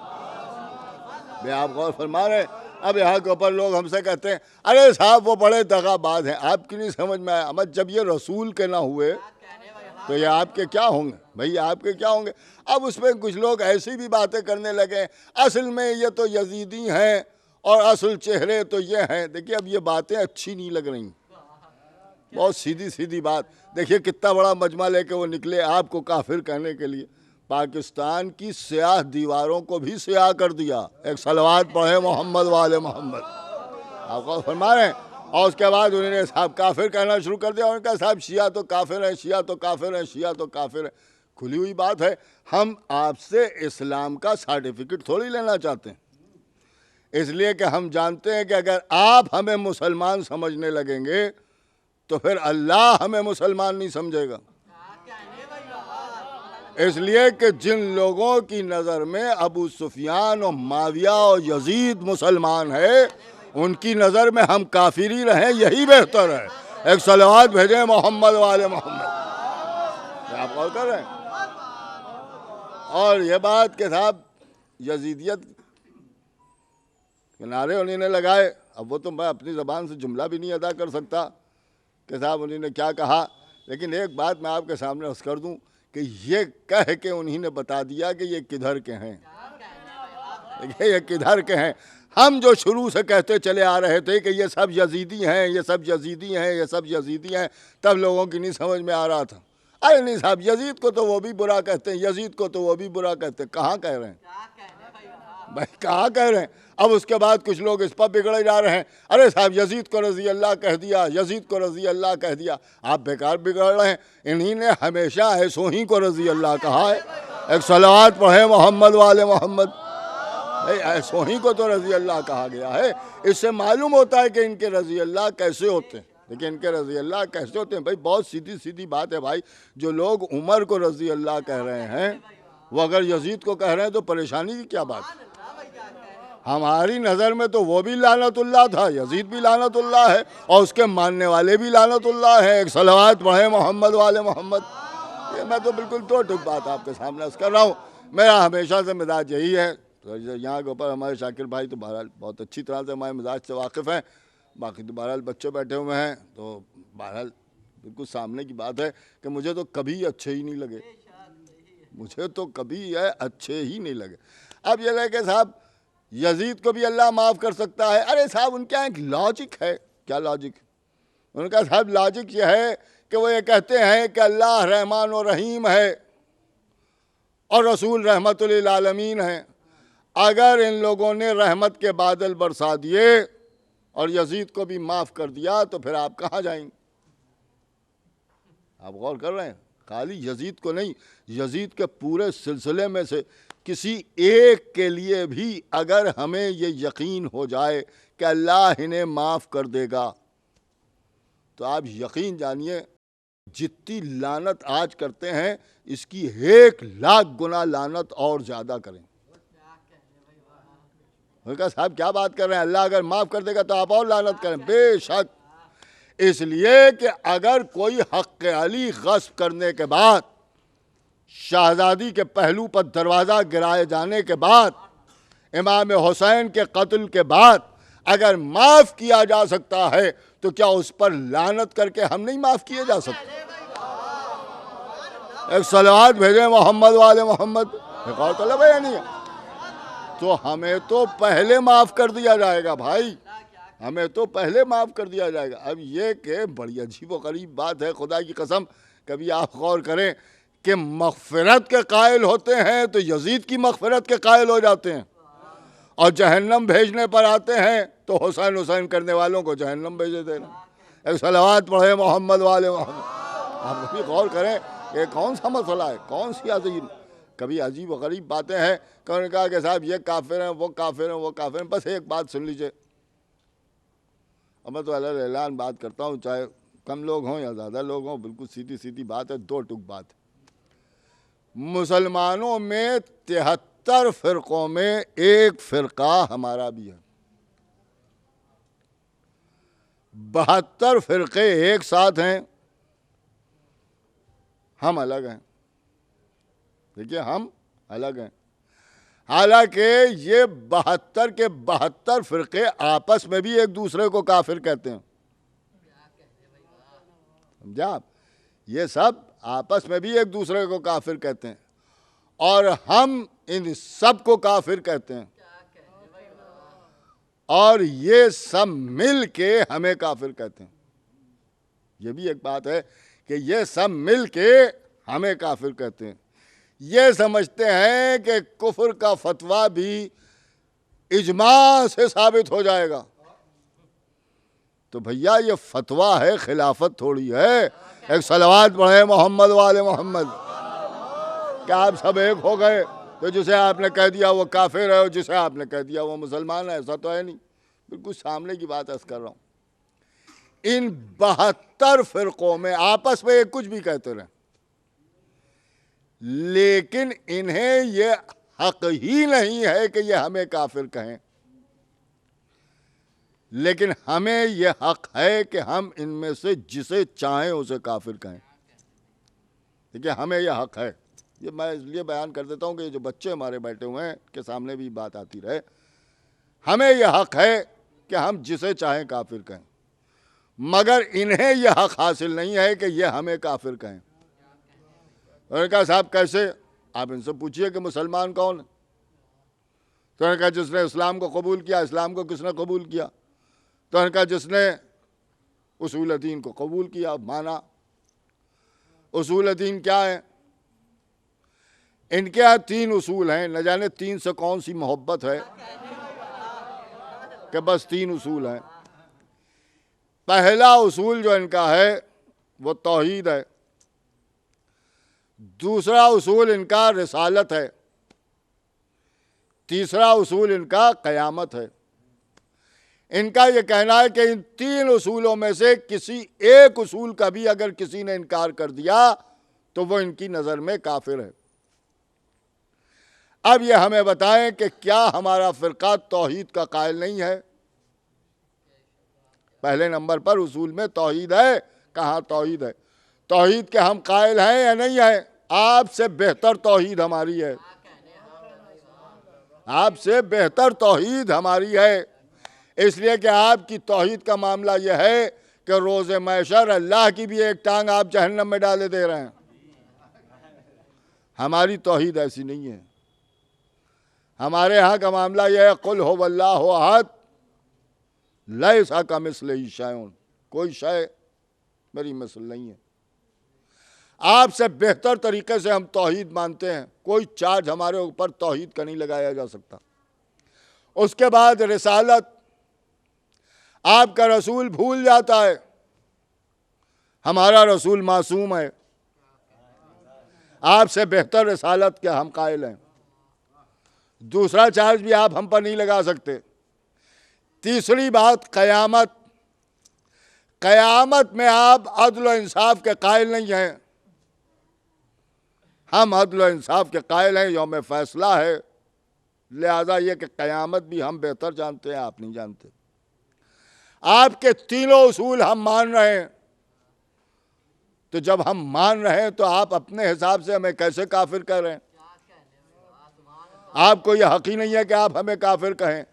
آپ غور فرما رہے ہیں؟ اب یہاں کے اوپر لوگ ہم سے کہتے ہیں ارے صاحب وہ بڑے دغا باز ہیں۔ آپ کی نہیں سمجھ میں آیا، جب یہ رسول کے نہ ہوئے تو یہ آپ کے کیا ہوں گے؟ بھئی آپ کے کیا ہوں گے؟ اب اس میں کچھ لوگ ایسی بھی باتیں کرنے لگے، اصل میں یہ تو یزیدی ہیں اور اصل چہرے تو یہ ہیں۔ دیکھیے اب یہ باتیں اچھی نہیں لگ رہی، بہت سیدھی سیدھی بات۔ دیکھیے کتنا بڑا مجمع لے کے وہ نکلے آپ کو کافر کہنے کے لیے۔ پاکستان کی سیاہ دیواروں کو بھی سیاہ کر دیا۔ ایک صلوات پڑھے محمد و آل محمد۔ آپ کو فرما رہے ہیں؟ اور اس کے بعد انہوں نے صاحب کافر کہنا شروع کر دیا۔ انہوں نے کہا صاحب شیعہ تو کافر ہیں، شیعہ تو کافر ہیں، شیعہ تو کافر ہیں۔ کھلی ہوئی بات ہے، ہم آپ سے اسلام کا سرٹیفکیٹ تھوڑی لینا چاہتے ہیں، اس لیے کہ ہم جانتے ہیں کہ اگر آپ ہمیں مسلمان سمجھنے لگیں گے تو پھر اللہ ہمیں مسلمان نہیں سمجھے گا۔ اس لیے کہ جن لوگوں کی نظر میں ابو سفیان اور معاویہ اور یزید مسلمان ہے، ان کی نظر میں ہم کافر ہی رہیں، یہی بہتر ہے۔ ایک صلوات بھیجیں محمد و آل محمد۔ آپ غور کر رہے ہیں؟ اور یہ بات کہ صاحب یزیدیت کے نعرے انہوں نے لگائے، اب وہ تو میں اپنی زبان سے جملہ بھی نہیں ادا کر سکتا کہ صاحب انہوں نے کیا کہا، لیکن ایک بات میں آپ کے سامنے عرض کر دوں کہ یہ کہہ کے انہی نے بتا دیا کہ یہ کدھر کے ہیں۔ یہ کدھر کے ہیں؟ ہم جو شروع سے کہتے چلے آ رہے تھے کہ یہ سب یزیدی ہیں، یہ سب یزیدی ہیں، یہ سب یزیدی ہیں، تب لوگوں کی نہیں سمجھ میں آ رہا تھا۔ ارے نہیں صاحب یزید کو تو وہ بھی برا کہتے ہیں، یزید کو تو وہ بھی برا کہتے ہیں۔ کہاں کہہ رہے ہیں بھائی، کہاں کہہ رہے ہیں؟ اب اس کے بعد کچھ لوگ اس پر بگڑے جا رہے ہیں، ارے صاحب یزید کو رضی اللہ کہہ دیا، یزید کو رضی اللہ کہہ دیا۔ آپ بیکار بگڑ رہے ہیں، انہی نے ہمیشہ ایسو ہی کو رضی اللہ کہا ہے۔ ایک صلوات پڑھیں محمد و آل محمد۔ ایسو ہی کو تو رضی اللہ کہا گیا ہے۔ اس سے معلوم ہوتا ہے کہ ان کے رضی اللہ کیسے ہوتے ہیں۔ لیکن ان کے رضی اللہ کیسے ہوتے ہیں؟ بھائی بہت سیدھی سیدھی بات ہے بھائی، جو لوگ عمر کو رضی اللہ کہہ رہے ہیں وہ اگر یزید کو کہہ رہے ہیں تو پریشانی کی کیا بات ہے؟ ہماری نظر میں تو وہ بھی لعنت اللہ تھا، یزید بھی لعنت اللہ ہے، اور اس کے ماننے والے بھی لعنت اللہ ہے۔ ایک صلوات پڑھیں محمد و آل محمد۔ یہ میں تو بالکل دو ٹک بات آپ کے سامنے عرض کر رہا ہوں۔ میرا ہمیشہ سے مزاج یہی ہے۔ یہاں کے اوپر ہمارے شاکر بھائی تو بہرحال بہت اچھی طرح سے ہمارے مزاج سے واقف ہیں، باقی تو بہرحال بچے بیٹھے ہوئے ہیں، تو بہرحال بالکل سامنے کی بات ہے کہ مجھے تو کبھی اچھے ہی نہیں لگے، مجھے تو کبھی اچھے ہی نہیں لگے۔ اب یہ لے کہ صاحب یزید کو بھی اللہ معاف کر سکتا ہے، ارے صاحب ان کا ایک لاجک ہے۔ کیا لاجک؟ ان کا صاحب لاجک یہ ہے کہ وہ یہ کہتے ہیں کہ اللہ رحمان و رحیم ہے اور رسول رحمت للعالمین ہیں۔ اگر ان لوگوں نے رحمت کے بادل برسا دیے اور یزید کو بھی معاف کر دیا تو پھر آپ کہاں جائیں گے؟ آپ غور کر رہے ہیں؟ خالی یزید کو نہیں، یزید کے پورے سلسلے میں سے کسی ایک کے لیے بھی اگر ہمیں یہ یقین ہو جائے کہ اللہ انہیں معاف کر دے گا تو آپ یقین جانیے جتنی لعنت آج کرتے ہیں اس کی 1,00,000 گنا لعنت اور زیادہ کریں۔ میں نے کہا صاحب کیا بات کر رہے ہیں، اللہ اگر معاف کر دے گا تو آپ اور لعنت کریں۔ بے شک، اس لیے کہ اگر کوئی حق علی غصب کرنے کے بعد، شہزادی کے پہلو پر دروازہ گرائے جانے کے بعد، امام حسین کے قتل کے بعد اگر معاف کیا جا سکتا ہے تو کیا اس پر لعنت کر کے ہم نہیں معاف کیے جا سکتے؟ ایک صلوات بھیجیں محمد والے محمد، ایک اور طلب ہے یا نہیں ہے؟ تو ہمیں تو پہلے معاف کر دیا جائے گا بھائی، ہمیں تو پہلے معاف کر دیا جائے گا۔ اب یہ کہ بڑی عجیب و غریب بات ہے، خدا کی قسم کبھی آپ غور کریں کہ مغفرت کے قائل ہوتے ہیں تو یزید کی مغفرت کے قائل ہو جاتے ہیں، اور جہنم بھیجنے پر آتے ہیں تو حسین حسین کرنے والوں کو جہنم بھیجے دینا۔ ایک صلوات پڑھے محمد والے محمد۔ آپ کبھی غور کریں یہ کون سا مسئلہ ہے، کون سی عظیم کبھی عجیب و غریب باتیں ہیں کہ انہوں نے کہا کہ صاحب یہ کافر ہیں، وہ کافر ہیں، وہ کافر ہیں۔ بس ایک بات سن لیجئے، اور میں تو اعلان بات کرتا ہوں، چاہے کم لوگ ہوں یا زیادہ لوگ ہوں، بالکل سیدھی سیدھی بات ہے، دو ٹک بات۔ مسلمانوں میں 73 فرقوں میں ایک فرقہ ہمارا بھی ہے، 72 فرقے ایک ساتھ ہیں، ہم الگ ہیں۔ دیکھیے ہم الگ ہیں، حالانکہ یہ 72 کے 72 فرقے آپس میں بھی ایک دوسرے کو کافر کہتے ہیں، سمجھا آپ؟ یہ سب آپس میں بھی ایک دوسرے کو کافر کہتے ہیں، اور ہم ان سب کو کافر کہتے ہیں، اور یہ سب مل کے ہمیں کافر کہتے ہیں۔ یہ بھی ایک بات ہے کہ یہ سب مل کے ہمیں کافر کہتے ہیں۔ یہ سمجھتے ہیں کہ کفر کا فتویٰ بھی اجماع سے ثابت ہو جائے گا، تو بھیا یہ فتویٰ ہے، خلافت تھوڑی ہے۔ ایک صلوات پڑھے محمد والے محمد۔ کیا آپ سب ایک ہو گئے تو جسے آپ نے کہہ دیا وہ کافر ہے اور جسے آپ نے کہہ دیا وہ مسلمان ہے؟ ایسا تو ہے نہیں، بالکل سامنے کی بات عرض کر رہا ہوں۔ ان 72 فرقوں میں آپس میں ایک کچھ بھی کہتے رہے، لیکن انہیں یہ حق ہی نہیں ہے کہ یہ ہمیں کافر کہیں، لیکن ہمیں یہ حق ہے کہ ہم ان میں سے جسے چاہیں اسے کافر کہیں۔ دیکھیے ہمیں یہ حق ہے، یہ میں اس لیے بیان کر دیتا ہوں کہ یہ جو بچے ہمارے بیٹھے ہوئے ہیں کے سامنے بھی بات آتی رہے، ہمیں یہ حق ہے کہ ہم جسے چاہیں کافر کہیں، مگر انہیں یہ حق حاصل نہیں ہے کہ یہ ہمیں کافر کہیں۔ انہوں نے کہا صاحب کیسے؟ آپ ان سے پوچھئے کہ مسلمان کون ہے؟ تو انہوں نے کہا جس نے اسلام کو قبول کیا۔ اسلام کو کس نے قبول کیا؟ تو انہوں نے کہا جس نے اصول دین کو قبول کیا، مانا۔ اصول دین کیا ہے؟ ان کے یہاں 3 اصول ہیں، نہ جانے 3 سے کون سی محبت ہے کہ بس 3 اصول ہیں۔ پہلا اصول جو ان کا ہے وہ توحید ہے، دوسرا اصول ان کا رسالت ہے، تیسرا اصول ان کا قیامت ہے۔ ان کا یہ کہنا ہے کہ ان 3 اصولوں میں سے کسی ایک اصول کا بھی اگر کسی نے انکار کر دیا تو وہ ان کی نظر میں کافر ہے۔ اب یہ ہمیں بتائیں کہ کیا ہمارا فرقہ توحید کا قائل نہیں ہے؟ پہلے نمبر پر اصول میں توحید ہے، کہاں توحید ہے؟ توحید کے ہم قائل ہیں یا نہیں ہیں؟ آپ سے بہتر توحید ہماری ہے، آپ سے بہتر توحید ہماری ہے، اس لیے کہ آپ کی توحید کا معاملہ یہ ہے کہ روز محشر اللہ کی بھی ایک ٹانگ آپ جہنم میں ڈالے دے رہے ہیں۔ ہماری توحید ایسی نہیں ہے، ہمارے ہاں کا معاملہ یہ ہے قل هو اللہ احد لیس کمثلہ شیء، کوئی شے میری مثل نہیں ہے۔ آپ سے بہتر طریقے سے ہم توحید مانتے ہیں، کوئی چارج ہمارے اوپر توحید کا نہیں لگایا جا سکتا۔ اس کے بعد رسالت، آپ کا رسول بھول جاتا ہے، ہمارا رسول معصوم ہے، آپ سے بہتر رسالت کے ہم قائل ہیں، دوسرا چارج بھی آپ ہم پر نہیں لگا سکتے۔ تیسری بات قیامت، قیامت میں آپ عدل و انصاف کے قائل نہیں ہیں، ہم عدل و انصاف کے قائل ہیں، یوم فیصلہ ہے، لہذا یہ کہ قیامت بھی ہم بہتر جانتے ہیں، آپ نہیں جانتے۔ آپ کے تینوں اصول ہم مان رہے ہیں، تو جب ہم مان رہے ہیں تو آپ اپنے حساب سے ہمیں کیسے کافر کہہ رہے ہیں؟ آپ کو یہ حق ہی نہیں ہے کہ آپ ہمیں کافر کہیں۔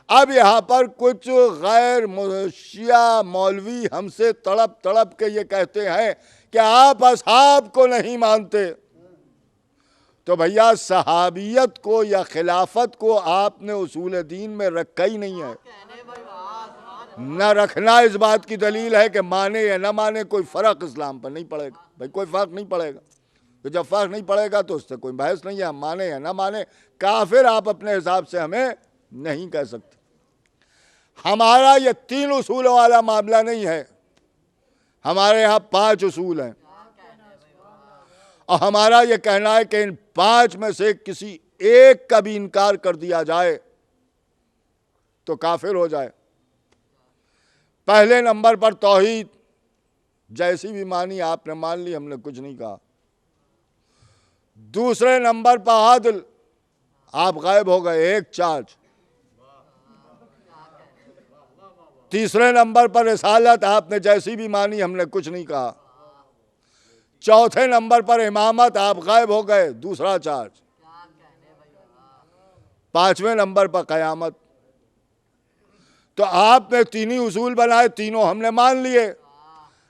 اب یہاں پر کچھ غیر شیعہ مولوی ہم سے تڑپ تڑپ کے یہ کہتے ہیں کہ آپ اصحاب کو نہیں مانتے، تو بھیا صحابیت کو یا خلافت کو آپ نے اصول دین میں رکھا ہی نہیں ہے۔ نہ رکھنا اس بات کی دلیل ہے کہ مانے یا نہ مانے کوئی فرق اسلام پر نہیں پڑے گا، بھائی کوئی فرق نہیں پڑے گا، تو جب فرق نہیں پڑے گا تو اس سے کوئی بحث نہیں ہے، ہم مانے یا نہ مانے، کافر آپ اپنے حساب سے ہمیں نہیں کہہ سکتے۔ ہمارا یہ 3 اصولوں والا معاملہ نہیں ہے، ہمارے یہاں 5 اصول ہیں، اور ہمارا یہ کہنا ہے کہ ان 5 میں سے کسی ایک کا بھی انکار کر دیا جائے تو کافر ہو جائے۔ پہلے نمبر پر توحید، جیسی بھی مانی آپ نے مان لی، ہم نے کچھ نہیں کہا۔ دوسرے نمبر پر عادل، آپ غائب ہو گئے، ایک چارج۔ تیسرے نمبر پر رسالت، آپ نے جیسی بھی مانی، ہم نے کچھ نہیں کہا۔ چوتھے نمبر پر امامت، آپ غائب ہو گئے، دوسرا چارج۔ 5ویں نمبر پر قیامت۔ تو آپ نے 3 ہی اصول بنائے، تینوں ہم نے مان لیے،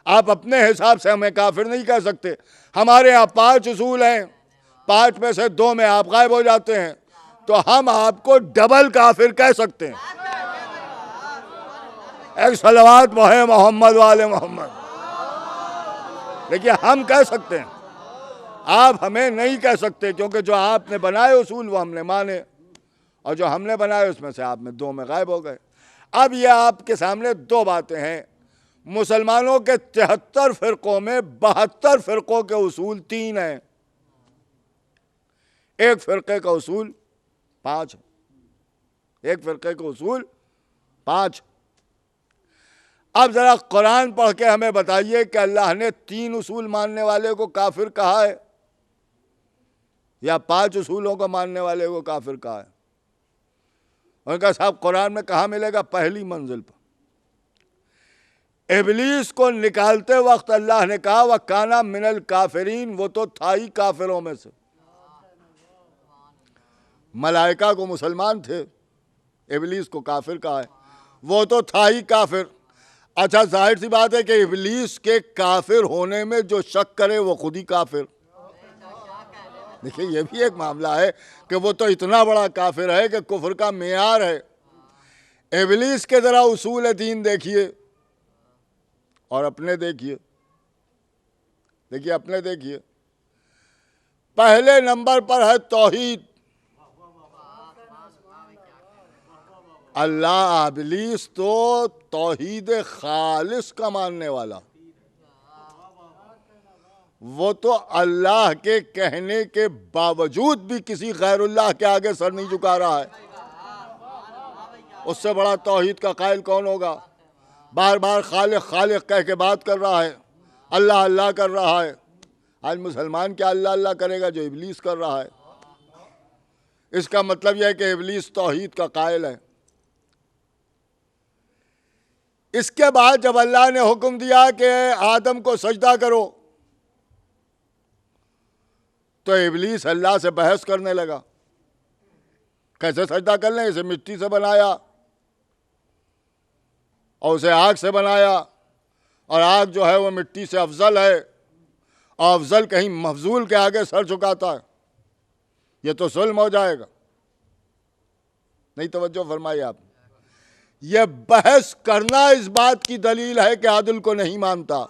آپ اپنے حساب سے ہمیں کافر نہیں کہہ سکتے۔ ہمارے یہاں 5 اصول ہیں، 5 میں سے 2 میں آپ غائب ہو جاتے ہیں، تو ہم آپ کو ڈبل کافر کہہ سکتے ہیں۔ ایک صلوات بھائے محمد والے محمد، لیکن ہم کہہ سکتے ہیں، آپ ہمیں نہیں کہہ سکتے، کیونکہ جو آپ نے بنائے اصول وہ ہم نے مانے، اور جو ہم نے بنائے اس میں سے آپ میں 2 میں غائب ہو گئے۔ اب یہ آپ کے سامنے 2 باتیں ہیں، مسلمانوں کے 73 فرقوں میں 72 فرقوں کے اصول 3 ہیں، ایک فرقے کا اصول 5 ہے، ایک فرقے کا اصول 5۔ اب ذرا قرآن پڑھ کے ہمیں بتائیے کہ اللہ نے 3 اصول ماننے والے کو کافر کہا ہے یا 5 اصولوں کو ماننے والے کو کافر کہا ہے؟ ان کا صاحب قرآن میں کہاں ملے گا؟ پہلی منزل پر۔ ابلیس کو نکالتے وقت اللہ نے کہا وَكَانَ مِنَ الْكَافِرِينَ، وہ تو تھا ہی کافروں میں سے۔ ملائکہ کو مسلمان تھے، ابلیس کو کافر کہا ہے، وہ تو تھا ہی کافر۔ اچھا ظاہر سی بات ہے کہ ابلیس کے کافر ہونے میں جو شک کرے وہ خود ہی کافر۔ دیکھیں یہ بھی ایک معاملہ ہے کہ وہ تو اتنا بڑا کافر ہے کہ کفر کا معیار ہے۔ ابلیس کے ذرا اصول دین دیکھیے اور اپنے دیکھیے، اپنے دیکھیے۔ پہلے نمبر پر ہے توحید، اللہ ابلیس تو توحید خالص کا ماننے والا، وہ تو اللہ کے کہنے کے باوجود بھی کسی غیر اللہ کے آگے سر نہیں جھکا رہا ہے۔ اس سے بڑا توحید کا قائل کون ہوگا؟ بار بار خالق خالق کہہ کے بات کر رہا ہے، اللہ اللہ کر رہا ہے۔ آج مسلمان کیا اللہ اللہ کرے گا جو ابلیس کر رہا ہے؟ اس کا مطلب یہ ہے کہ ابلیس توحید کا قائل ہے۔ اس کے بعد جب اللہ نے حکم دیا کہ آدم کو سجدہ کرو تو ابلیس اللہ سے بحث کرنے لگا، کیسے سجدہ کر لیں؟ اسے مٹی سے بنایا اور اسے آگ سے بنایا، اور آگ جو ہے وہ مٹی سے افضل ہے، اور افضل کہیں مفضول کے آگے سر جھکاتا ہے، یہ تو ظلم ہو جائے گا۔ نہیں توجہ فرمائی آپ نے؟ یہ بحث کرنا اس بات کی دلیل ہے کہ عادل کو نہیں مانتا۔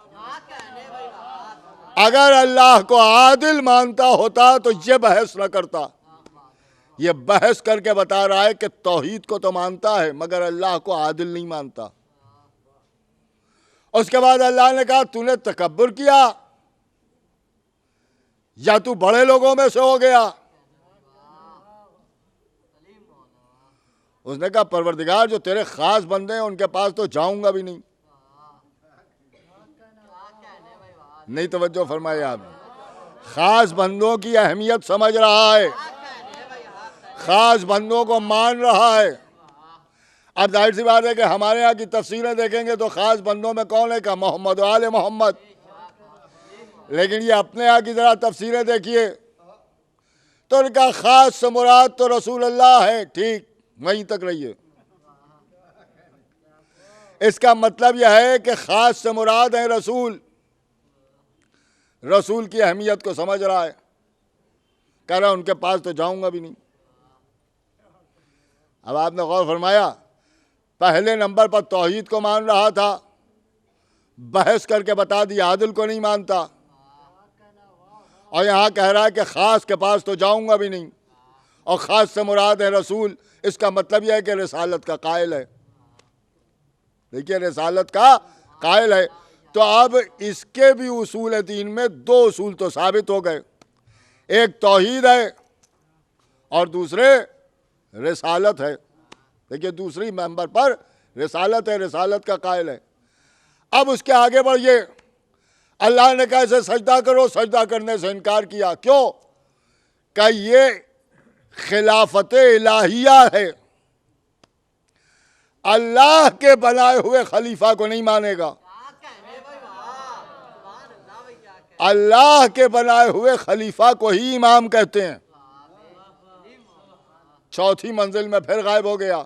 اگر اللہ کو عادل مانتا ہوتا تو یہ بحث نہ کرتا۔ یہ بحث کر کے بتا رہا ہے کہ توحید کو تو مانتا ہے مگر اللہ کو عادل نہیں مانتا۔ اس کے بعد اللہ نے کہا تو نے تکبر کیا یا تو بڑے لوگوں میں سے ہو گیا؟ اس نے کہا پروردگار جو تیرے خاص بندے ہیں ان کے پاس تو جاؤں گا بھی نہیں۔ نہیں توجہ فرمائی آپ نے؟ خاص بندوں کی اہمیت سمجھ رہا ہے، خاص بندوں کو مان رہا ہے۔ اب ظاہر سی بات ہے کہ ہمارے یہاں کی تفسیریں دیکھیں گے تو خاص بندوں میں کون ہے؟ کہ محمد و آل محمد۔ لیکن یہ اپنے یہاں کی ذرا تفسیریں دیکھیے تو ان کا خاص سے مراد تو رسول اللہ ہے، ٹھیک وہیں تک رہیے۔ اس کا مطلب یہ ہے کہ خاص سے مراد ہے رسول، رسول کی اہمیت کو سمجھ رہا ہے، کہہ رہا ان کے پاس تو جاؤں گا بھی نہیں۔ اب آپ نے غور فرمایا، پہلے نمبر پر توحید کو مان رہا تھا، بحث کر کے بتا دیا عادل کو نہیں مانتا، اور یہاں کہہ رہا ہے کہ خاص کے پاس تو جاؤں گا بھی نہیں، اور خاص سے مراد ہے رسول۔ اس کا مطلب یہ ہے کہ رسالت کا قائل ہے، دیکھیے رسالت کا قائل ہے۔ تو اب اس کے بھی اصول دین میں دو اصول تو ثابت ہو گئے، ایک توحید ہے اور دوسرے رسالت ہے۔ دیکھیے دوسری ممبر پر رسالت ہے، رسالت کا قائل ہے۔ اب اس کے آگے بڑھئے، اللہ نے کہا اسے سجدہ کرو، سجدہ کرنے سے انکار کیا، کیوں؟ کہ یہ خلافت الہیہ ہے، اللہ کے بنائے ہوئے خلیفہ کو نہیں مانے گا، اللہ کے بنائے ہوئے خلیفہ کو ہی امام کہتے ہیں۔ چوتھی منزل میں پھر غائب ہو گیا،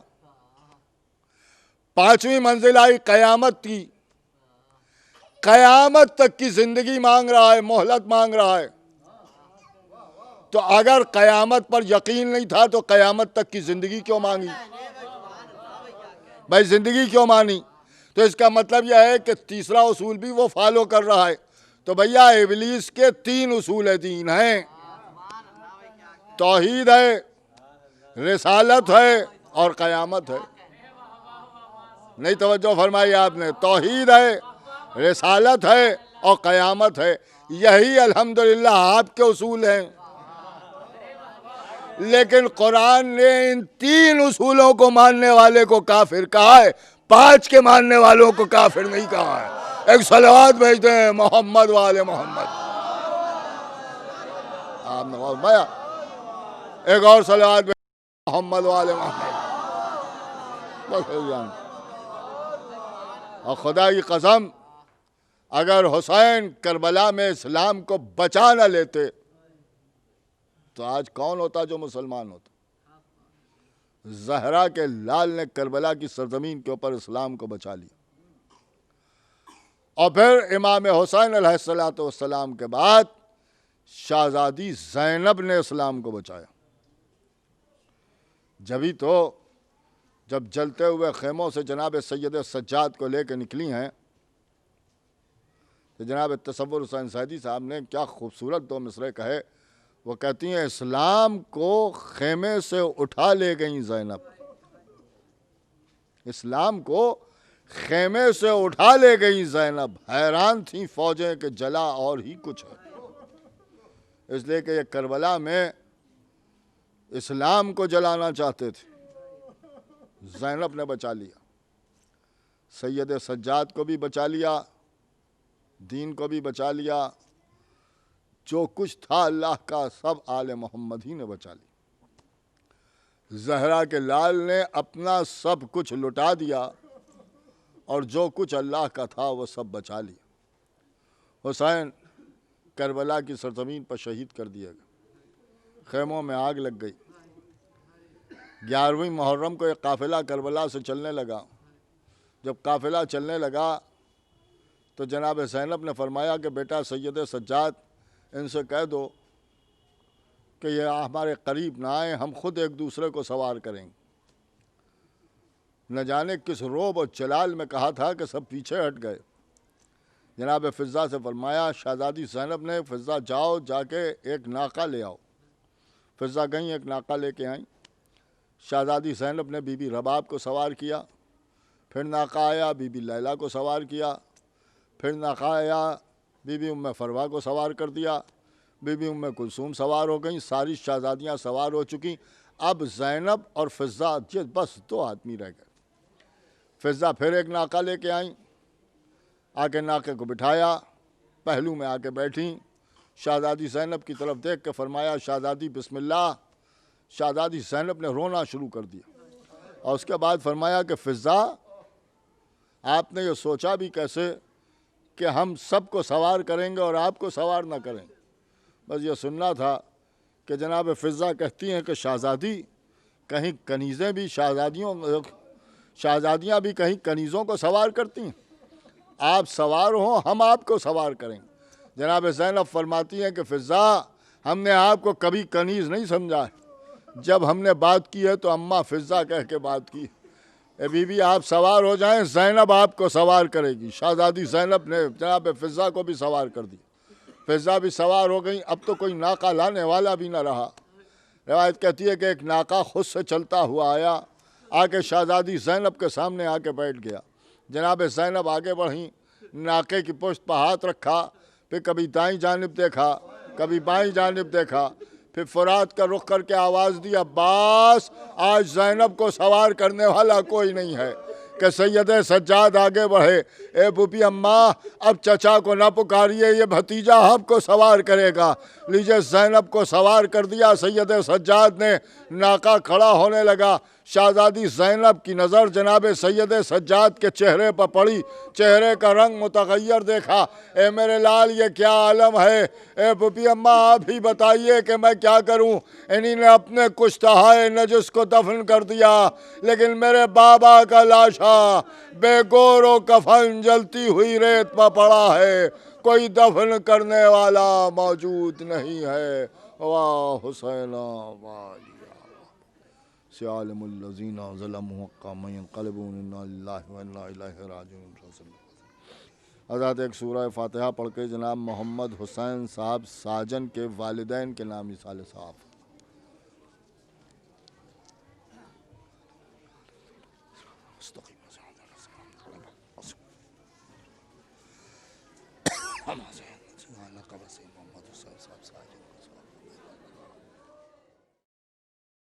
پانچویں منزل آئی قیامت کی، قیامت تک کی زندگی مانگ رہا ہے، مہلت مانگ رہا ہے۔ تو اگر قیامت پر یقین نہیں تھا تو قیامت تک کی زندگی کیوں مانگی؟ بھائی زندگی کیوں مانی؟ تو اس کا مطلب یہ ہے کہ تیسرا اصول بھی وہ فالو کر رہا ہے۔ تو بھیا ابلیس کے تین اصول دین ہیں، توحید ہے، رسالت ہے اور قیامت ہے۔ نہیں توجہ فرمائی آپ نے؟ توحید ہے، رسالت ہے اور قیامت ہے، یہی الحمدللہ آپ کے اصول ہیں۔ لیکن قرآن نے ان تین اصولوں کو ماننے والے کو کافر کہا ہے، پانچ کے ماننے والوں کو کافر نہیں کہا ہے۔ ایک صلوات بھیجتے ہیں محمد والے محمد۔ آپ نے غور فرمایا؟ ایک اور صلوات بھیجتے ہیں محمد والے محمد۔ اور خدا کی قسم اگر حسین کربلا میں اسلام کو بچا نہ لیتے تو آج کون ہوتا جو مسلمان ہوتا؟ زہرا کے لال نے کربلا کی سرزمین کے اوپر اسلام کو بچا لیا، اور پھر امام حسین علیہ السلام کے بعد شہزادی زینب نے اسلام کو بچایا۔ جبھی تو جب جلتے ہوئے خیموں سے جناب سید سجاد کو لے کے نکلی ہیں تو جناب تصور حسین سیدی صاحب نے کیا خوبصورت دو مصرعے کہے۔ وہ کہتی ہیں اسلام کو خیمے سے اٹھا لے گئیں زینب، اسلام کو خیمے سے اٹھا لے گئیں زینب، حیران تھیں فوجیں کہ جلا اور ہی کچھ ہے، اس لیے کہ یہ کربلا میں اسلام کو جلانا چاہتے تھے، زینب نے بچا لیا، سید سجاد کو بھی بچا لیا، دین کو بھی بچا لیا، جو کچھ تھا اللہ کا سب آل محمد ہی نے بچا لیا۔ زہرا کے لال نے اپنا سب کچھ لٹا دیا اور جو کچھ اللہ کا تھا وہ سب بچا لیا۔ حسین کربلا کی سرزمین پر شہید کر دیا گیا، خیموں میں آگ لگ گئی۔ 11ویں محرم کو ایک قافلہ کربلا سے چلنے لگا، جب قافلہ چلنے لگا تو جناب زینب نے فرمایا کہ بیٹا سید سجاد ان سے کہہ دو کہ یہ ہمارے قریب نہ آئیں، ہم خود ایک دوسرے کو سوار کریں گے۔ نہ جانے کس رعب اور جلال میں کہا تھا کہ سب پیچھے ہٹ گئے۔ جناب فضہ سے فرمایا، شہزادی زینب نے، فضہ جاؤ جا کے ایک ناقہ لے آؤ۔ فضہ گئیں، ایک ناقہ لے کے آئیں۔ شہزادی زینب نے بی بی رباب کو سوار کیا، پھر ناقہ آیا بی بی لیلہ کو سوار کیا، پھر ناقہ آیا بی بی ام فروا کو سوار کر دیا، بی بی ام کلثوم سوار ہو گئیں، ساری شہزادیاں سوار ہو چکیں۔ اب زینب اور فضہ بس 2 آدمی رہ گئے۔ فضہ پھر ایک ناقہ لے کے آئیں، آ کے ناقے کو بٹھایا، پہلو میں آ کے بیٹھیں. شہزادی زینب کی طرف دیکھ کے فرمایا شہزادی بسم اللہ. شہزادی زینب نے رونا شروع کر دیا اور اس کے بعد فرمایا کہ فضا آپ نے یہ سوچا بھی کیسے کہ ہم سب کو سوار کریں گے اور آپ کو سوار نہ کریں. بس یہ سننا تھا کہ جناب فضا کہتی ہیں کہ شہزادی کہیں کنیزیں بھی شہزادیاں بھی کہیں کنیزوں کو سوار کرتی ہیں. آپ سوار ہوں ہم آپ کو سوار کریں. جناب زینب فرماتی ہیں کہ فضا ہم نے آپ کو کبھی کنیز نہیں سمجھا ہے. جب ہم نے بات کی ہے تو اماں فضا کہہ کے بات کی. اے بی بی آپ سوار ہو جائیں زینب آپ کو سوار کرے گی. شہزادی زینب نے جناب فضا کو بھی سوار کر دی. فضا بھی سوار ہو گئی. اب تو کوئی ناکہ لانے والا بھی نہ رہا. روایت کہتی ہے کہ ایک ناکہ خود سے چلتا ہوا آیا, آ کے شہزادی زینب کے سامنے آ کے بیٹھ گیا. جناب زینب آگے بڑھیں, ناکے کی پشت پر ہاتھ رکھا, پھر کبھی دائیں جانب دیکھا کبھی بائیں جانب دیکھا, پھر فرات کا رخ کر کے آواز دی عباس آج زینب کو سوار کرنے والا کوئی نہیں ہے. کہ سید سجاد آگے بڑھے, اے بوبی اماں اب چچا کو نہ پکاریے, یہ بھتیجا آپ کو سوار کرے گا. لیجئے زینب کو سوار کر دیا. سید سجاد نے ناکہ کھڑا ہونے لگا. شہزادی زینب کی نظر جناب سید سجاد کے چہرے پر پڑی. چہرے کا رنگ متغیر دیکھا. اے میرے لال یہ کیا عالم ہے. اے بوبی اماں آپ ہی بتائیے کہ میں کیا کروں. انہی نے اپنے کشتہائے نجس کو دفن کر دیا, لیکن میرے بابا کا لاشا بے گور و کفن جلتی ہوئی ریت پر پڑا ہے. کوئی دفن کرنے والا موجود نہیں ہے. واہ حسینہ واہ سیالم الذین ظلموا حق من ينقلبون انا للہ وانا الیہ راجعون. حضرات ایک سورہ فاتحہ پڑھ کے جناب محمد حسین صاحب ساجن کے والدین کے نام مثال صاحب. محمد حسین صاحب ساجن